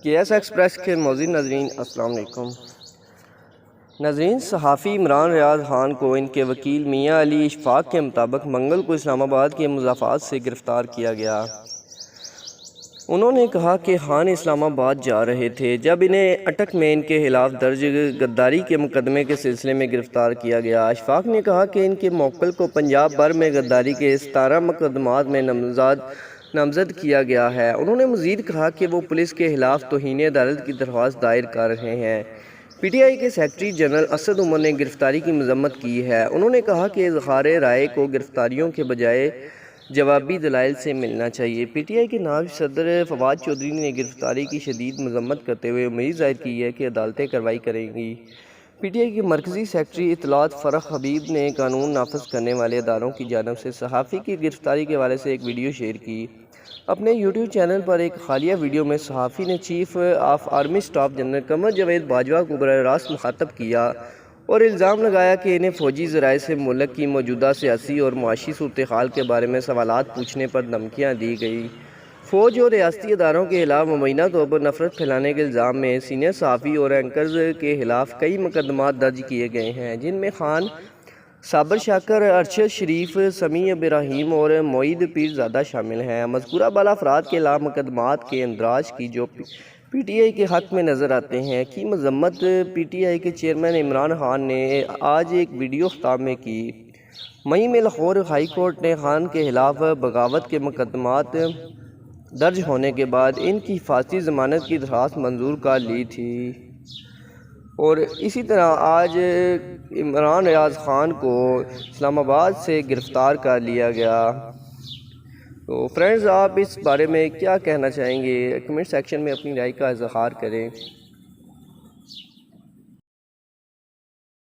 کے S express کے معزز ناظرین السلام علیکم۔ ناظرین، صحافی عمران ریاض خان کو ان کے وکیل میاں علی اشفاق کے مطابق منگل کو اسلام آباد کے مضافات سے گرفتار کیا گیا۔ انہوں نے کہا کہ خان اسلام آباد جا رہے تھے جب انہیں اٹک میں ان کے خلاف درج غداری کے مقدمے کے سلسلے میں گرفتار کیا گیا۔ اشفاق نے کہا کہ ان کے موکل کو پنجاب بھر میں غداری کے 17 مقدمات میں نامزد کیا گیا ہے۔ انہوں نے مزید کہا کہ وہ پولیس کے خلاف توہین عدالت کی درخواست دائر کر رہے ہیں۔ پی ٹی آئی کے سیکرٹری جنرل اسد عمر نے گرفتاری کی مذمت کی ہے۔ انہوں نے کہا کہ اظہار رائے کو گرفتاریوں کے بجائے جوابی دلائل سے ملنا چاہیے۔ پی ٹی آئی کے نائب صدر فواد چودھری نے گرفتاری کی شدید مذمت کرتے ہوئے امید ظاہر کی ہے کہ عدالتیں کارروائی کریں گی۔ پی ٹی آئی کے مرکزی سیکرٹری اطلاعات فرح حبیب نے قانون نافذ کرنے والے اداروں کی جانب سے صحافی کی گرفتاری کے حوالے سے ایک ویڈیو شیئر کی۔ اپنے یوٹیوب چینل پر ایک حالیہ ویڈیو میں صحافی نے chief of army staff general Qamar Javed Bajwa کو براہ راست مخاطب کیا اور الزام لگایا کہ انہیں فوجی ذرائع سے ملک کی موجودہ سیاسی اور معاشی صورتحال کے بارے میں سوالات پوچھنے پر دھمکیاں دی گئی۔ فوج اور ریاستی اداروں کے خلاف مبینہ طور پر نفرت پھیلانے کے الزام میں سینئر صحافی اور اینکرز کے خلاف کئی مقدمات درج کیے گئے ہیں، جن میں خان، صابر شاکر، ارشد شریف، سمیع ابراہیم اور معید پیر زادہ شامل ہیں۔ مذکورہ بالا افراد کے خلاف مقدمات کے اندراج کی جو پی ٹی آئی کے حق میں نظر آتے ہیں کی مذمت پی ٹی آئی کے چیئرمین عمران خان نے آج ایک ویڈیو خطاب میں کی۔ مئی میں لاہور ہائی کورٹ نے خان کے خلاف بغاوت کے مقدمات درج ہونے کے بعد ان کی حفاظتی ضمانت کی درخواست منظور کر لی تھی، اور اسی طرح آج عمران ریاض خان کو اسلام آباد سے گرفتار کر لیا گیا۔ تو فرینڈز، آپ اس بارے میں کیا کہنا چاہیں گے؟ کمنٹ سیکشن میں اپنی رائے کا اظہار کریں۔